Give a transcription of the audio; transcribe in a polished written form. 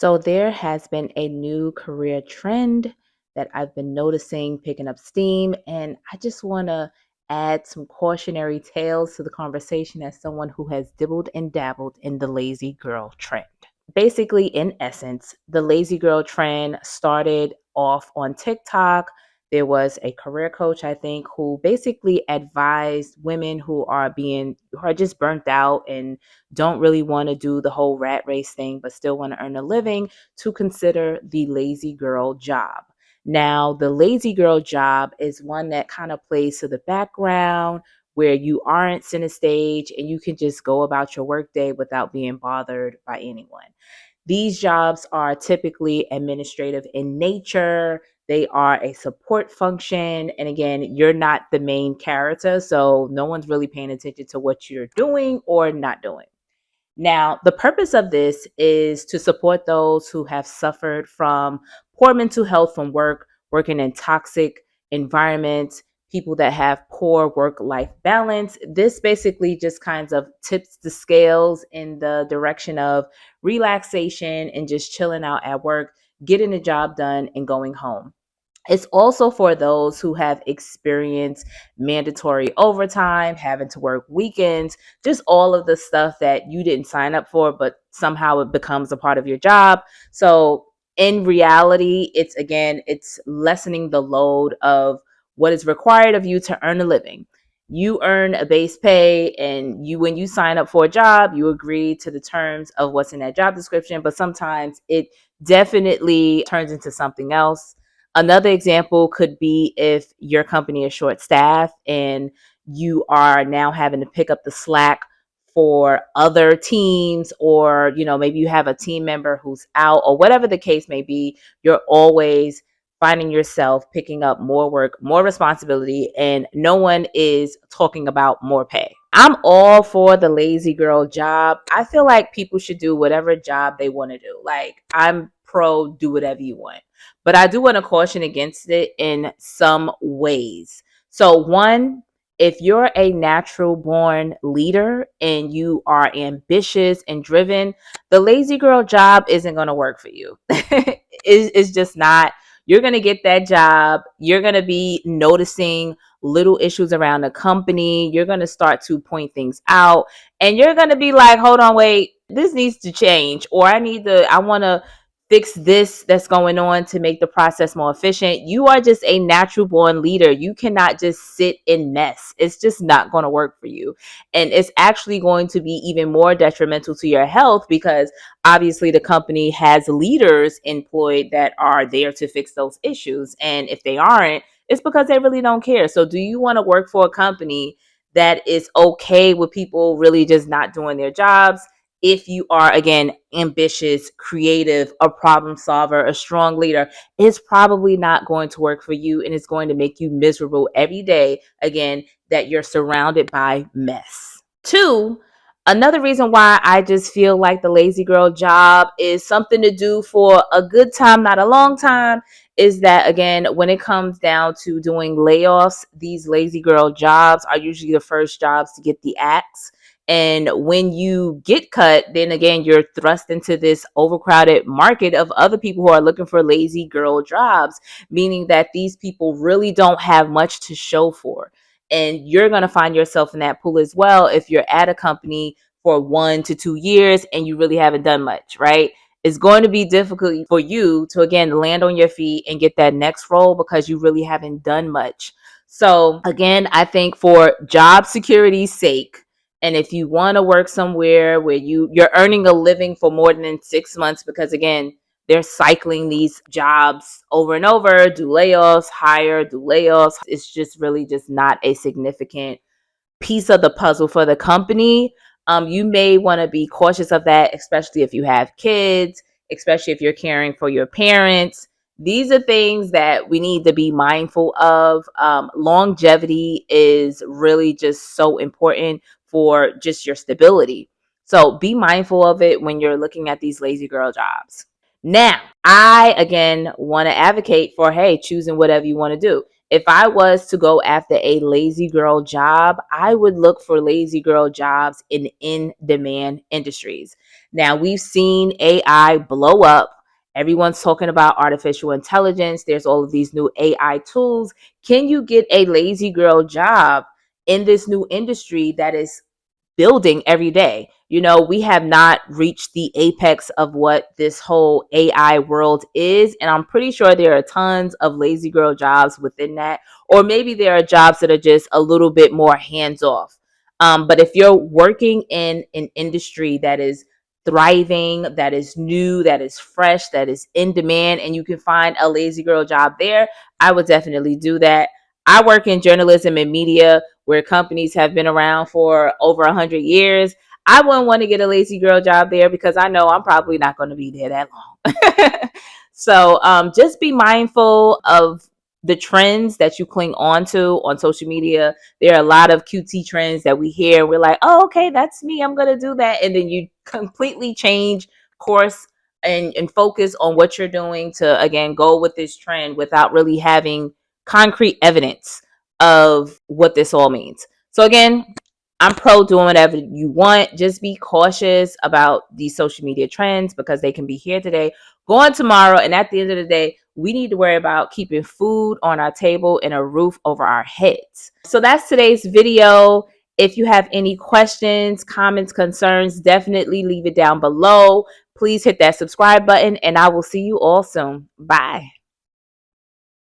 So there has been a new career trend that I've been noticing picking up steam, and I just want to add some cautionary tales to the conversation as someone who has dibbled and dabbled in the lazy girl trend. Basically, in essence, the lazy girl trend started off on TikTok. There was a career coach, I think, who basically advised women who are just burnt out and don't really want to do the whole rat race thing, but still want to earn a living, to consider the lazy girl job. Now, the lazy girl job is one that kind of plays to the background where you aren't center stage and you can just go about your workday without being bothered by anyone. These jobs are typically administrative in nature. They are a support function. And again, you're not the main character. So no one's really paying attention to what you're doing or not doing. Now, the purpose of this is to support those who have suffered from poor mental health from working in toxic environments, people that have poor work life balance. This basically just kinds of tips the scales in the direction of relaxation and just chilling out at work, getting the job done, and going home. It's also for those who have experienced mandatory overtime, having to work weekends, just all of the stuff that you didn't sign up for, but somehow it becomes a part of your job. So in reality, it's lessening the load of what is required of you to earn a living. You earn a base pay, and when you sign up for a job, you agree to the terms of what's in that job description, but sometimes it definitely turns into something else. Another example could be if your company is short staffed and you are now having to pick up the slack for other teams, or maybe you have a team member who's out, or whatever the case may be. You're always finding yourself picking up more work, more responsibility, and no one is talking about more pay. I'm all for the lazy girl job. I feel like people should do whatever job they want to do. Like, I'm pro do whatever you want. But I do want to caution against it in some ways. So, one, if you're a natural born leader and you are ambitious and driven, the lazy girl job isn't going to work for you. It's just not. You're going to get that job. You're going to be noticing little issues around the company. You're going to start to point things out, and you're going to be like, hold on, wait, this needs to change, or I want to fix this that's going on to make the process more efficient. You are just a natural born leader. You cannot just sit in mess. It's just not going to work for you. And it's actually going to be even more detrimental to your health, because obviously the company has leaders employed that are there to fix those issues. And if they aren't, it's because they really don't care. So do you want to work for a company that is okay with people really just not doing their jobs? If you are, again, ambitious, creative, a problem solver, a strong leader, it's probably not going to work for you, and it's going to make you miserable every day, again, that you're surrounded by mess. Two, another reason why I just feel like the lazy girl job is something to do for a good time, not a long time, is that, again, when it comes down to doing layoffs, these lazy girl jobs are usually the first jobs to get the axe. And when you get cut, then again, you're thrust into this overcrowded market of other people who are looking for lazy girl jobs, meaning that these people really don't have much to show for. And you're going to find yourself in that pool as well if you're at a company for 1 to 2 years and you really haven't done much, right? It's going to be difficult for you to, again, land on your feet and get that next role because you really haven't done much. So, again, I think for job security's sake, and if you want to work somewhere where you're earning a living for more than 6 months, because again, they're cycling these jobs over and over, do layoffs, hire, do layoffs. It's just really just not a significant piece of the puzzle for the company. You may want to be cautious of that, especially if you have kids, especially if you're caring for your parents. These are things that we need to be mindful of. Longevity is really just so important for just your stability. So be mindful of it when you're looking at these lazy girl jobs. Now, I again want to advocate for, hey, choosing whatever you want to do. if I was to go after a lazy girl job, I would look for lazy girl jobs in demand industries. Now, we've seen AI blow up. Everyone's talking about artificial intelligence. There's all of these new AI tools. Can you get a lazy girl job in this new industry that is building every day? You know, we have not reached the apex of what this whole AI world is. And I'm pretty sure there are tons of lazy girl jobs within that. Or maybe there are jobs that are just a little bit more hands off. But if you're working in an industry that is thriving, that is new, that is fresh, that is in demand, and you can find a lazy girl job there, I would definitely do that. I work in journalism and media where companies have been around for over 100 years. I wouldn't want to get a lazy girl job there because I know I'm probably not going to be there that long. So just be mindful of the trends that you cling on to on social media. There are a lot of QT trends that we hear. We're like, oh, okay, that's me. I'm going to do that. And then you completely change course and focus on what you're doing to, again, go with this trend without really having concrete evidence of what this all means. So again, I'm pro doing whatever you want. Just be cautious about these social media trends because they can be here today, gone tomorrow. And at the end of the day, we need to worry about keeping food on our table and a roof over our heads. So that's today's video. If you have any questions, comments, concerns, definitely leave it down below. Please hit that subscribe button and I will see you all soon. Bye.